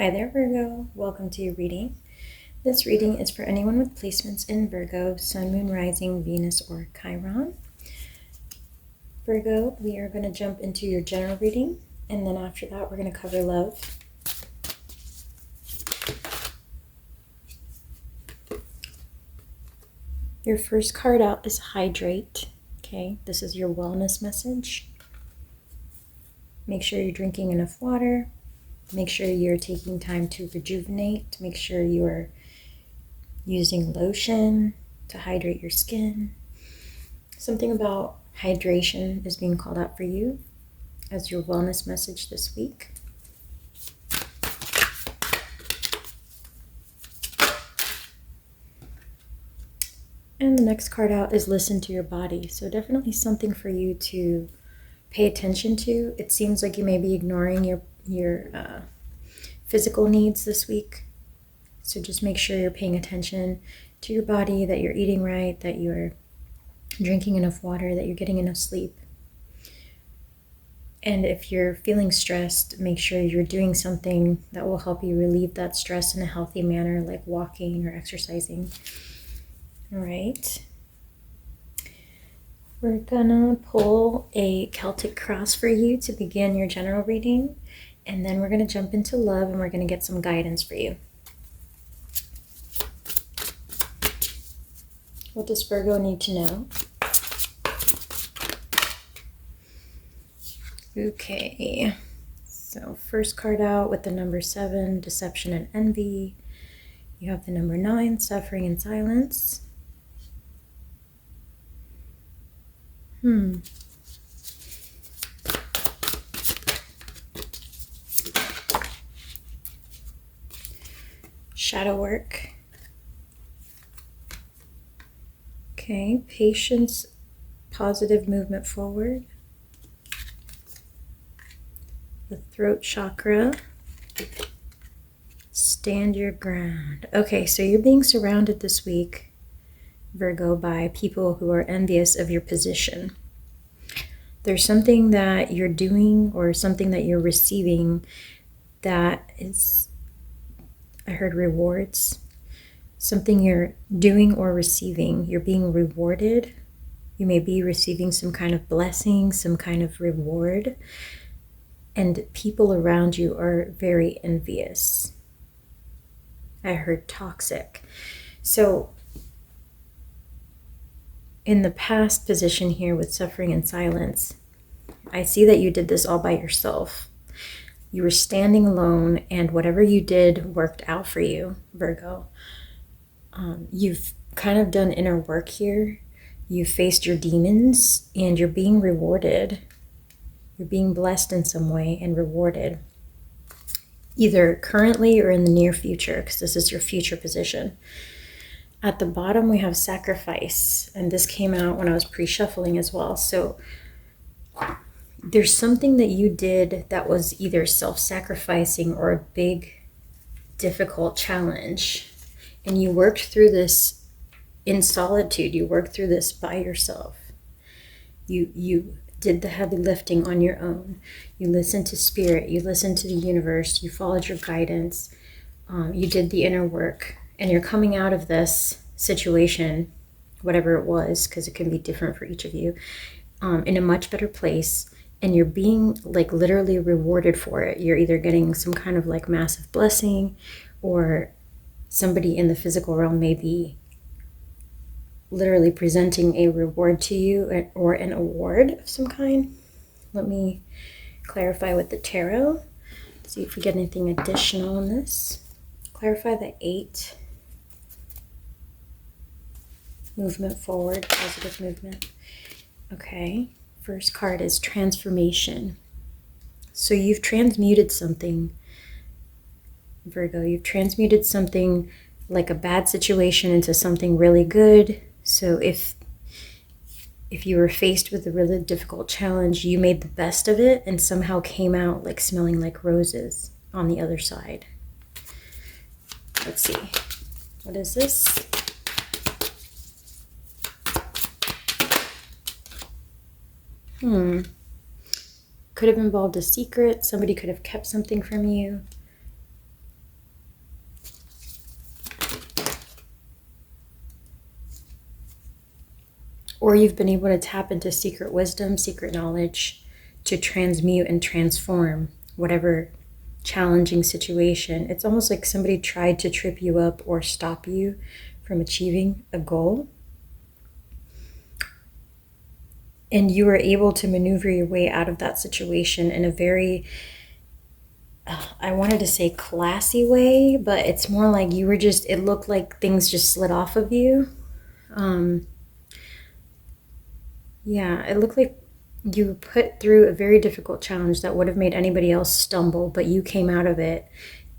Hi there, Virgo. Welcome to your reading. This reading is for anyone with placements in Virgo, Sun, Moon, Rising, Venus, or Chiron. Virgo, we are going to jump into your general reading, and then after that, we're going to cover love. Your first card out is Hydrate. Okay, this is your wellness message. Make sure you're drinking enough water. Make sure you're taking time to rejuvenate. Make sure you are using lotion to hydrate your skin. Something about hydration is being called out for you as your wellness message this week. And the next card out is Listen to Your Body. So definitely something for you to pay attention to. It seems like you may be ignoring your physical needs this week. So just make sure you're paying attention to your body, that you're eating right, that you're drinking enough water, that you're getting enough sleep. And if you're feeling stressed, make sure you're doing something that will help you relieve that stress in a healthy manner, like walking or exercising. All right. We're gonna pull a Celtic cross for you to begin your general reading. And then we're going to jump into love and we're going to get some guidance for you. What does Virgo need to know? Okay, so first card out with the number 7, Deception and Envy. You have the number 9, Suffering and Silence. Shadow work. Okay, patience, positive movement forward. The throat chakra. Stand your ground. Okay, so you're being surrounded this week, Virgo, by people who are envious of your position. There's something that you're doing or something that you're receiving that is, I heard rewards. Something you're doing or receiving. You're being rewarded. You may be receiving some kind of blessing, some kind of reward. And people around you are very envious. I heard toxic. So in the past position here with Suffering and Silence, I see that you did this all by yourself. You were standing alone, and whatever you did worked out for you, Virgo. You've kind of done inner work here. You faced your demons, and you're being rewarded. You're being blessed in some way and rewarded, either currently or in the near future, because this is your future position. At the bottom, we have Sacrifice, and this came out when I was pre-shuffling as well. So there's something that you did that was either self-sacrificing or a big, difficult challenge. And you worked through this in solitude. You worked through this by yourself. You did the heavy lifting on your own. You listened to spirit. You listened to the universe. You followed your guidance. You did the inner work. And you're coming out of this situation, whatever it was, because it can be different for each of you, in a much better place. And you're being like literally rewarded for it. You're either getting some kind of like massive blessing, or somebody in the physical realm may be literally presenting a reward to you, or an award of some kind. Let me clarify with the tarot. See if we get anything additional on this. Clarify the 8. Movement forward, positive movement. Okay. First card is Transformation. So you've transmuted something, Virgo. You've transmuted something like a bad situation into something really good. So if you were faced with a really difficult challenge, you made the best of it and somehow came out like smelling like roses on the other side. Let's see. What is this? Could have involved a secret. Somebody could have kept something from you. or you've been able to tap into secret wisdom, secret knowledge to transmute and transform whatever challenging situation. It's almost like somebody tried to trip you up or stop you from achieving a goal. And you were able to maneuver your way out of that situation in a very, I wanted to say classy way, but it's more like you were just, it looked like things just slid off of you. Yeah, it looked like you were put through a very difficult challenge that would have made anybody else stumble, but you came out of it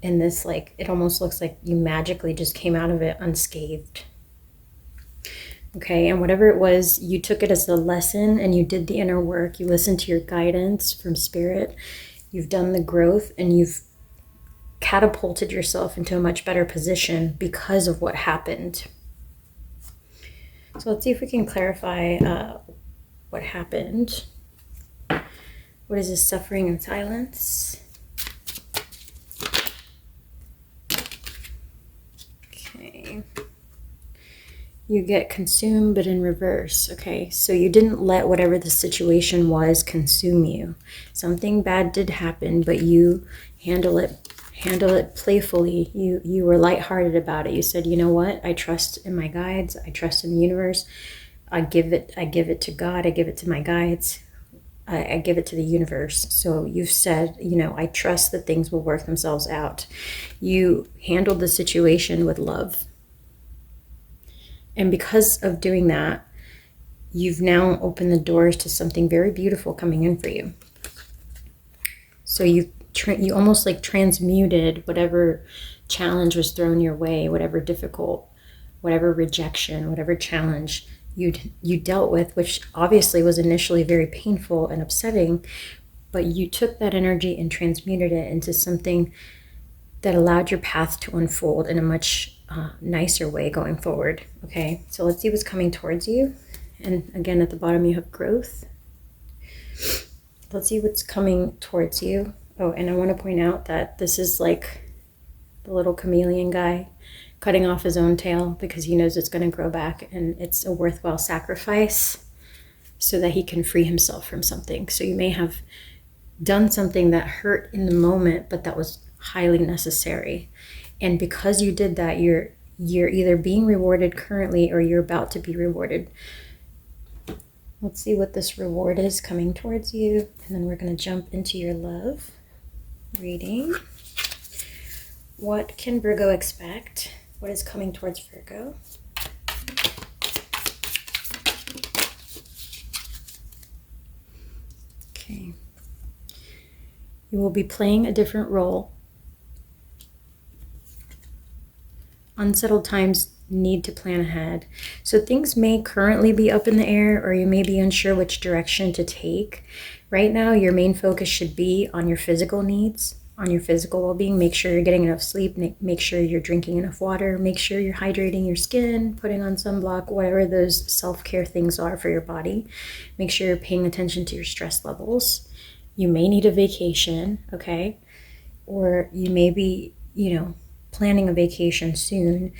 in this, like, it almost looks like you magically just came out of it unscathed. Okay, and whatever it was, you took it as a lesson and you did the inner work. You listened to your guidance from spirit. You've done the growth and you've catapulted yourself into a much better position because of what happened. So let's see if we can clarify what happened. What is this? Suffering in silence. Okay. You get consumed, but in reverse. Okay, so you didn't let whatever the situation was consume you. Something bad did happen, but you handle it playfully. You were lighthearted about it. You said, you know what? I trust in my guides. I trust in the universe. I give it to God. I give it to my guides. I give it to the universe. So you've said, you know, I trust that things will work themselves out. You handled the situation with love. And because of doing that, you've now opened the doors to something very beautiful coming in for you. So you almost like transmuted whatever challenge was thrown your way, whatever difficult, whatever rejection, whatever challenge you dealt with, which obviously was initially very painful and upsetting, but you took that energy and transmuted it into something that allowed your path to unfold in a much nicer way going forward. Okay, so let's see what's coming towards you. And again, at the bottom you have growth. Let's see what's coming towards you. Oh, and I want to point out that this is like the little chameleon guy cutting off his own tail because he knows it's going to grow back, and it's a worthwhile sacrifice so that he can free himself from something. So you may have done something that hurt in the moment, but that was highly necessary. And because you did that, you're either being rewarded currently or you're about to be rewarded. Let's see what this reward is coming towards you. And then we're going to jump into your love reading. What can Virgo expect? What is coming towards Virgo? Okay. You will be playing a different role. Unsettled times need to plan ahead. So things may currently be up in the air, or you may be unsure which direction to take. Right now, your main focus should be on your physical needs, on your physical well-being. Make sure you're getting enough sleep, make sure you're drinking enough water, make sure you're hydrating your skin, putting on sunblock, whatever those self-care things are for your body. Make sure you're paying attention to your stress levels. You may need a vacation, okay? Or you may be, planning a vacation soon.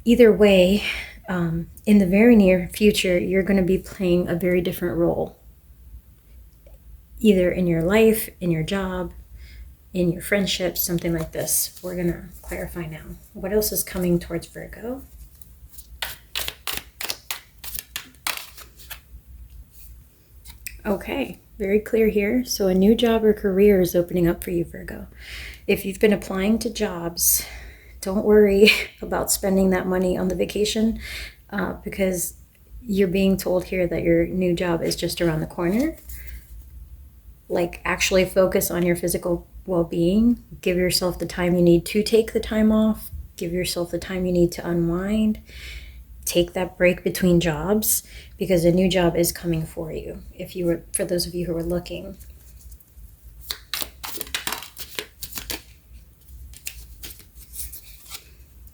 Either way, in the very near future, you're going to be playing a very different role. Either in your life, in your job, in your friendships, something like this. We're going to clarify now. What else is coming towards Virgo? Okay, very clear here. So a new job or career is opening up for you, Virgo. If you've been applying to jobs, don't worry about spending that money on the vacation because you're being told here that your new job is just around the corner. Like, actually focus on your physical well-being. Give yourself the time you need to take the time off. Give yourself the time you need to unwind. Take that break between jobs because a new job is coming for you. For those of you who are looking.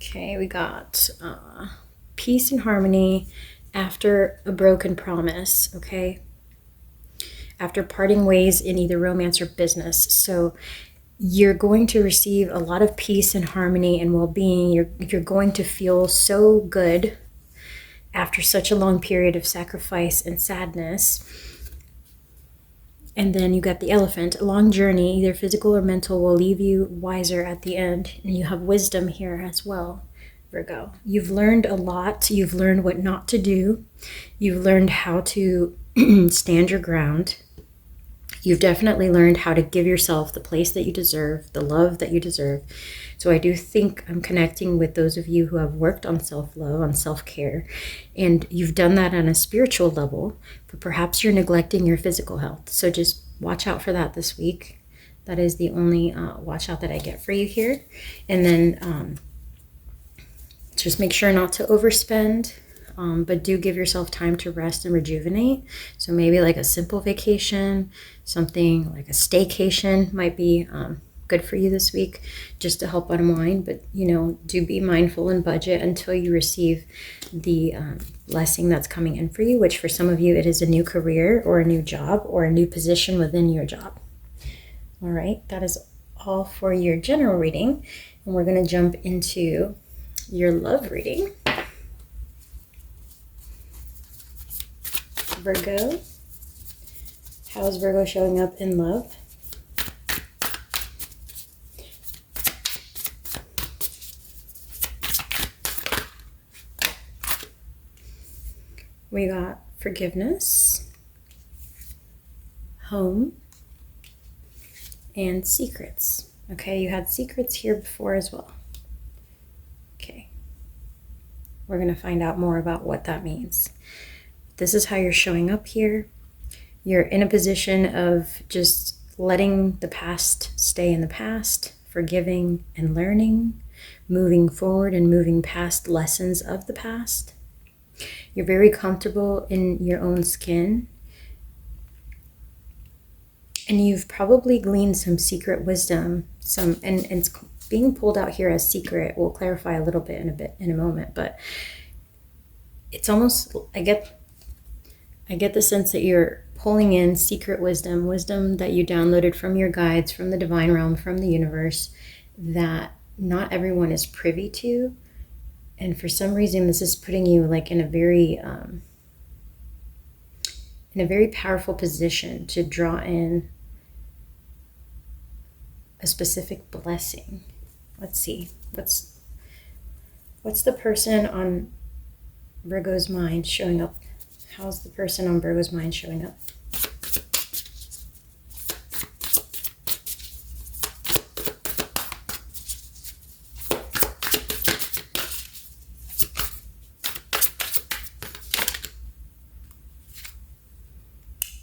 Okay, we got peace and harmony after a broken promise, okay? After parting ways in either romance or business. So you're going to receive a lot of peace and harmony and well-being. You're going to feel so good after such a long period of sacrifice and sadness. And then you got the Elephant. A long journey, either physical or mental, will leave you wiser at the end. And you have wisdom here as well, Virgo. You've learned a lot. You've learned what not to do. You've learned how to stand your ground. You've definitely learned how to give yourself the place that you deserve, the love that you deserve. So I do think I'm connecting with those of you who have worked on self-love, on self-care, and you've done that on a spiritual level, but perhaps you're neglecting your physical health. So just watch out for that this week. That is the only watch out that I get for you here. And then just make sure not to overspend. But do give yourself time to rest and rejuvenate. So maybe like a simple vacation, something like a staycation might be good for you this week, just to help unwind. But, do be mindful and budget until you receive the blessing that's coming in for you, which for some of you, it is a new career or a new job or a new position within your job. All right, that is all for your general reading. And we're going to jump into your love reading. Virgo, how is Virgo showing up in love? We got forgiveness, home, and secrets. Okay, you had secrets here before as well. Okay, we're going to find out more about what that means. This is how you're showing up here. You're in a position of just letting the past stay in the past, forgiving and learning, moving forward and moving past lessons of the past. You're very comfortable in your own skin. And you've probably gleaned some secret wisdom, and it's being pulled out here as secret. We'll clarify a little bit in a moment, but it's almost, I get the sense that you're pulling in secret wisdom that you downloaded from your guides, from the divine realm, from the universe, that not everyone is privy to. And for some reason, this is putting you like in a very powerful position to draw in a specific blessing. Let's see. What's the person on Virgo's mind showing up? How's the person on Virgo's mind showing up?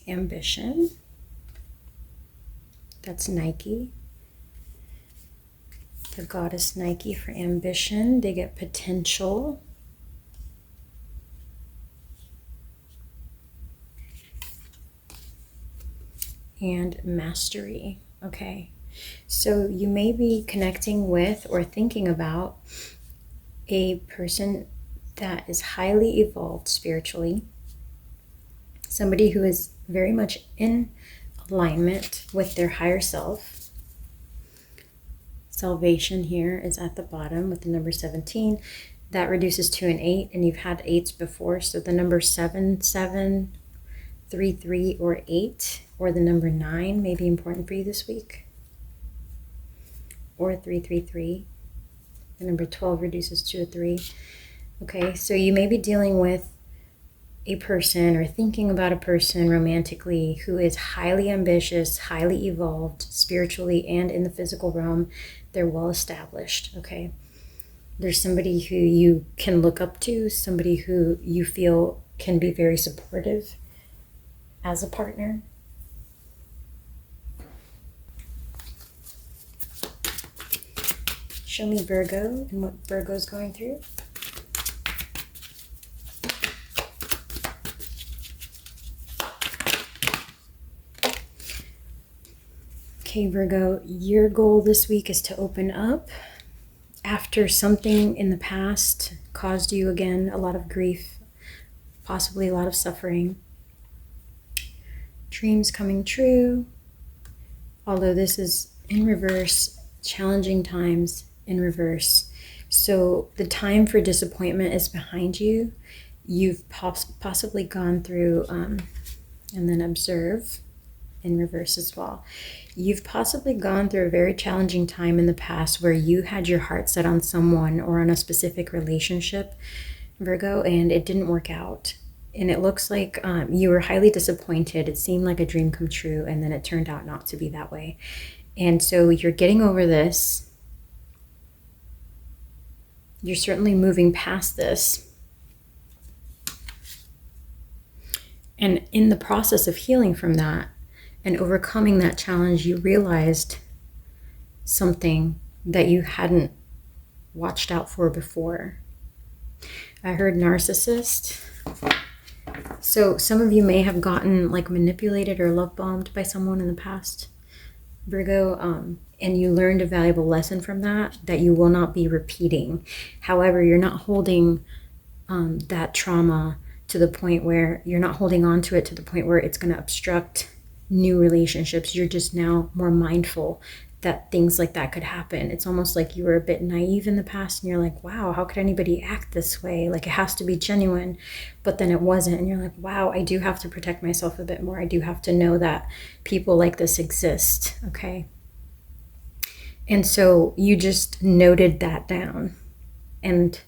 Ambition. That's Nike. The goddess Nike for ambition. They get potential. And mastery. Okay, so you may be connecting with or thinking about a person that is highly evolved spiritually, somebody who is very much in alignment with their higher self. Salvation here is at the bottom with the number 17. That reduces to an 8, and you've had 8s before, so the number 7, 7, 3, 3, or 8, or the number 9 may be important for you this week, or 3, 3, 3. The number 12 reduces to a 3. Okay, so you may be dealing with a person or thinking about a person romantically who is highly ambitious, highly evolved spiritually and in the physical realm. They're well established, okay? There's somebody who you can look up to, somebody who you feel can be very supportive as a partner. Show me Virgo and what Virgo's going through. Okay, Virgo, your goal this week is to open up after something in the past caused you, again, a lot of grief, possibly a lot of suffering. Dreams coming true, although this is in reverse, challenging times in reverse. So the time for disappointment is behind you, You've possibly gone through, and then observe in reverse as well. You've possibly gone through a very challenging time in the past where you had your heart set on someone or on a specific relationship, Virgo, and it didn't work out. And it looks like you were highly disappointed. It seemed like a dream come true, and then it turned out not to be that way. And so you're getting over this. You're certainly moving past this. And in the process of healing from that and overcoming that challenge, you realized something that you hadn't watched out for before. I heard narcissist. So some of you may have gotten like manipulated or love bombed by someone in the past, Virgo, and you learned a valuable lesson from that you will not be repeating. However, you're not holding that trauma to the point where you're not holding on to it to the point where it's going to obstruct new relationships. You're just now more mindful that things like that could happen. It's almost like you were a bit naive in the past and you're like, wow, how could anybody act this way? Like, it has to be genuine. But then it wasn't. And you're like, wow, I do have to protect myself a bit more. I do have to know that people like this exist. Okay. And so you just noted that down and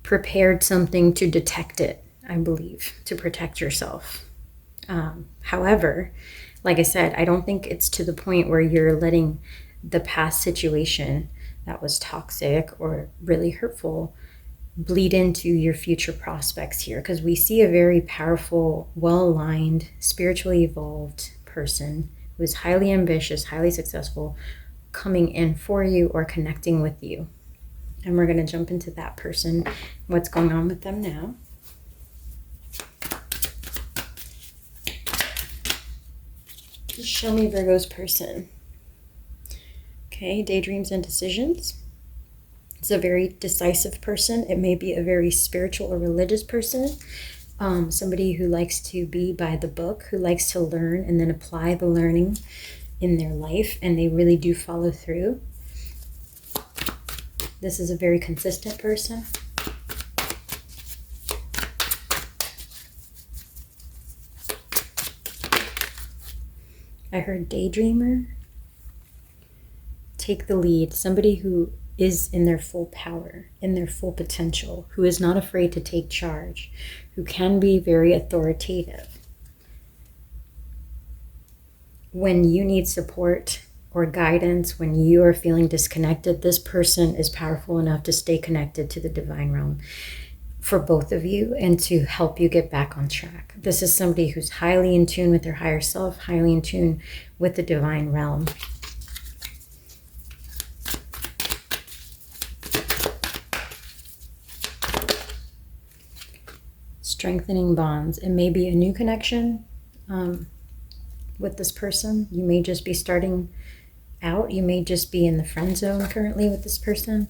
prepared something to detect it, I believe, to protect yourself. However, like I said, I don't think it's to the point where you're letting the past situation that was toxic or really hurtful bleed into your future prospects here, because we see a very powerful, well-aligned, spiritually evolved person who is highly ambitious, highly successful, coming in for you or connecting with you. And we're going to jump into that person, what's going on with them now. Just show me Virgo's person. Okay, daydreams and decisions. It's a very decisive person. It may be a very spiritual or religious person. Somebody who likes to be by the book, who likes to learn and then apply the learning in their life, and they really do follow through. This is a very consistent person. I heard daydreamer. Take the lead. Somebody who is in their full power, in their full potential, who is not afraid to take charge, who can be very authoritative. When you need support or guidance, when you are feeling disconnected, this person is powerful enough to stay connected to the divine realm for both of you and to help you get back on track. This is somebody who's highly in tune with their higher self, highly in tune with the divine realm. Strengthening bonds. It may be a new connection with this person. You may just be starting out. You may just be in the friend zone currently with this person.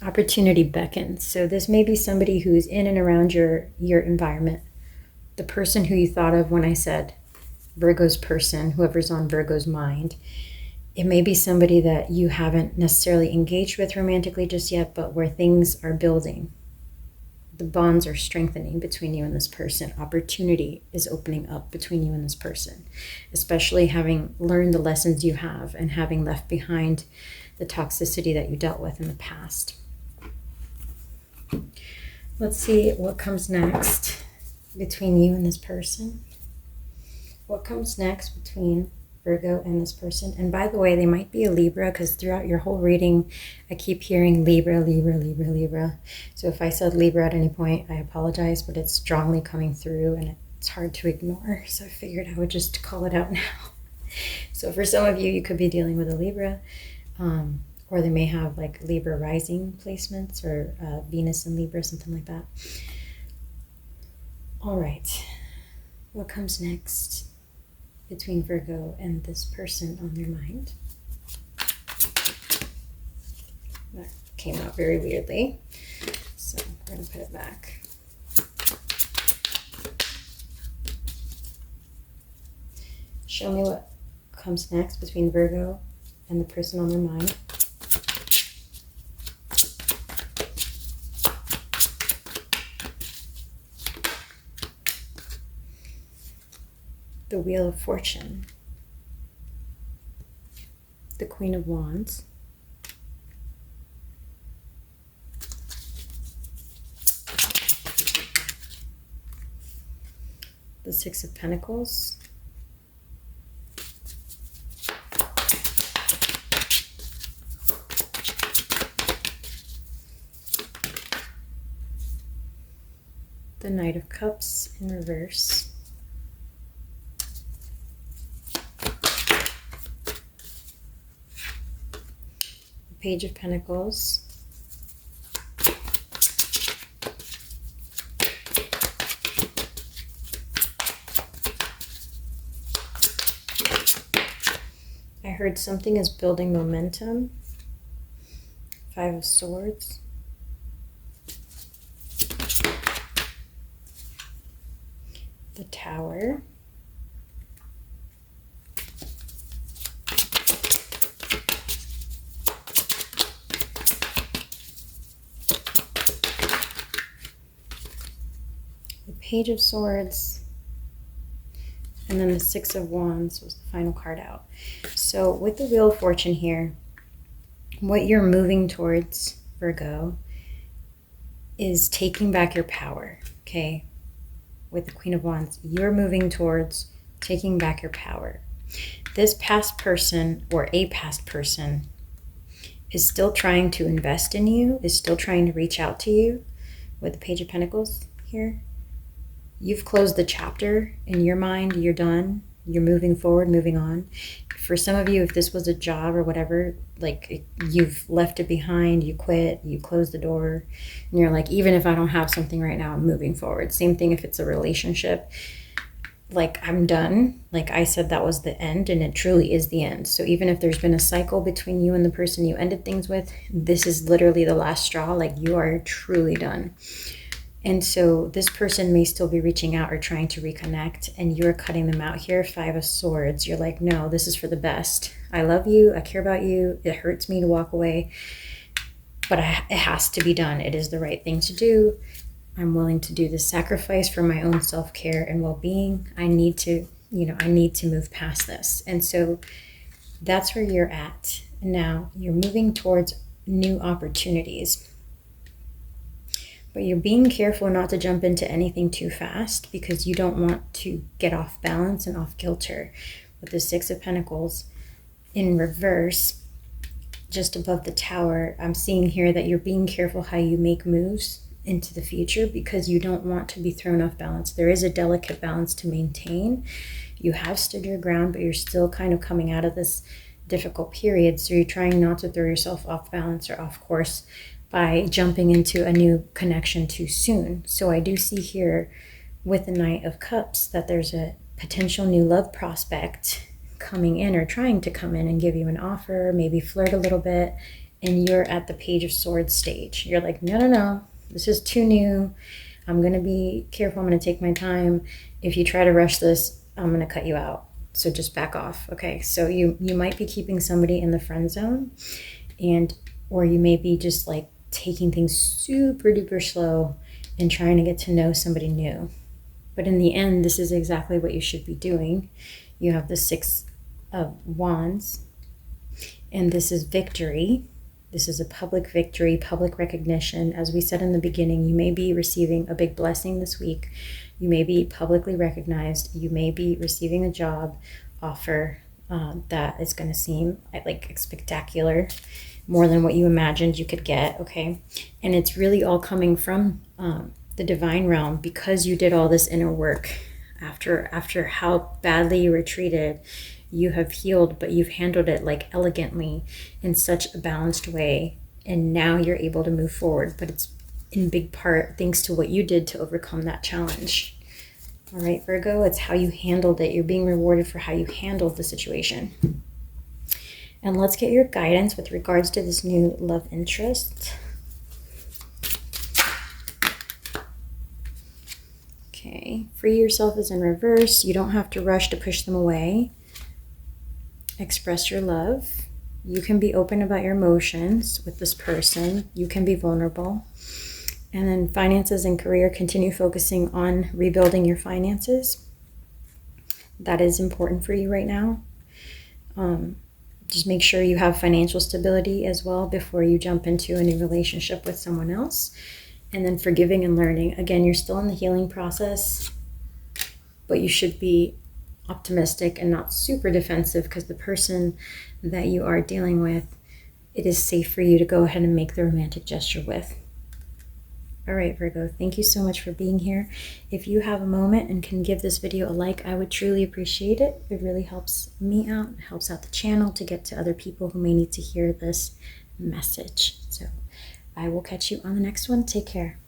Opportunity beckons. So this may be somebody who's in and around your environment. The person who you thought of when I said Virgo's person, whoever's on Virgo's mind. It may be somebody that you haven't necessarily engaged with romantically just yet, but where things are building. The bonds are strengthening between you and this person. Opportunity is opening up between you and this person, especially having learned the lessons you have and having left behind the toxicity that you dealt with in the past. Let's see what comes next between you and this person. What comes next between Virgo and this person? And by the way, they might be a Libra, because throughout your whole reading, I keep hearing Libra, Libra, Libra, Libra. So if I said Libra at any point, I apologize, but it's strongly coming through and it's hard to ignore. So I figured I would just call it out now. So for some of you, you could be dealing with a Libra, or they may have like Libra rising placements or Venus in Libra, something like that. All right, what comes next between Virgo and this person on their mind? That came out very weirdly, so we're going to put it back. Show me what comes next between Virgo and the person on their mind. The Wheel of Fortune, the Queen of Wands, the Six of Pentacles, the Knight of Cups in reverse, the Page of Pentacles, I heard something is building momentum, Five of Swords, the Tower, the Page of Swords, and then the Six of Wands was the final card out. So with the Wheel of Fortune here, what you're moving towards, Virgo, is taking back your power, okay? With the Queen of Wands, you're moving towards taking back your power. This past person or a past person is still trying to invest in you, is still trying to reach out to you with the Page of Pentacles here. You've closed the chapter in your mind, you're done, you're moving forward, moving on. For some of you, if this was a job or whatever, like you've left it behind, you quit, you closed the door, and you're like, even if I don't have something right now, I'm moving forward. Same thing if it's a relationship. Like, I'm done. Like I said, that was the end, and it truly is the end. So even if there's been a cycle between you and the person you ended things with, this is literally the last straw. Like, you are truly done. And so this person may still be reaching out or trying to reconnect, and you're cutting them out here. Five of Swords. You're like, no, this is for the best. I love you. I care about you. It hurts me to walk away, but it has to be done. It is the right thing to do. I'm willing to do this sacrifice for my own self-care and well-being. I need to, I need to move past this. And so that's where you're at. Now you're moving towards new opportunities. But you're being careful not to jump into anything too fast because you don't want to get off balance and off kilter. With the Six of Pentacles in reverse, just above the Tower, I'm seeing here that you're being careful how you make moves into the future because you don't want to be thrown off balance. There is a delicate balance to maintain. You have stood your ground, but you're still kind of coming out of this difficult period. So you're trying not to throw yourself off balance or off course by jumping into a new connection too soon. So I do see here with the Knight of Cups that there's a potential new love prospect coming in or trying to come in and give you an offer, maybe flirt a little bit, and you're at the Page of Swords stage. You're like, no, this is too new. I'm going to be careful. I'm going to take my time. If you try to rush this, I'm going to cut you out. So just back off. Okay. So you might be keeping somebody in the friend zone, or you may be just like taking things super duper slow and trying to get to know somebody new. But in the end, this is exactly what you should be doing. You have the Six of Wands, and this is victory. This is a public victory, public recognition. As we said in the beginning, you may be receiving a big blessing this week. You may be publicly recognized. You may be receiving a job offer that is going to seem like spectacular, more than what you imagined you could get, okay? And it's really all coming from the divine realm because you did all this inner work. After how badly you were treated, you have healed, but you've handled it like elegantly in such a balanced way. And now you're able to move forward, but it's in big part thanks to what you did to overcome that challenge. All right, Virgo, it's how you handled it. You're being rewarded for how you handled the situation. And let's get your guidance with regards to this new love interest. Okay, free yourself is in reverse. You don't have to rush to push them away. Express your love. You can be open about your emotions with this person. You can be vulnerable. And then finances and career, continue focusing on rebuilding your finances. that is important for you right now. Just make sure you have financial stability as well before you jump into a new relationship with someone else. And then forgiving and learning. Again, you're still in the healing process, but you should be optimistic and not super defensive, because the person that you are dealing with, it is safe for you to go ahead and make the romantic gesture with. All right, Virgo, thank you so much for being here. If you have a moment and can give this video a like, I would truly appreciate it. It really helps me out, it helps out the channel to get to other people who may need to hear this message. So I will catch you on the next one. Take care.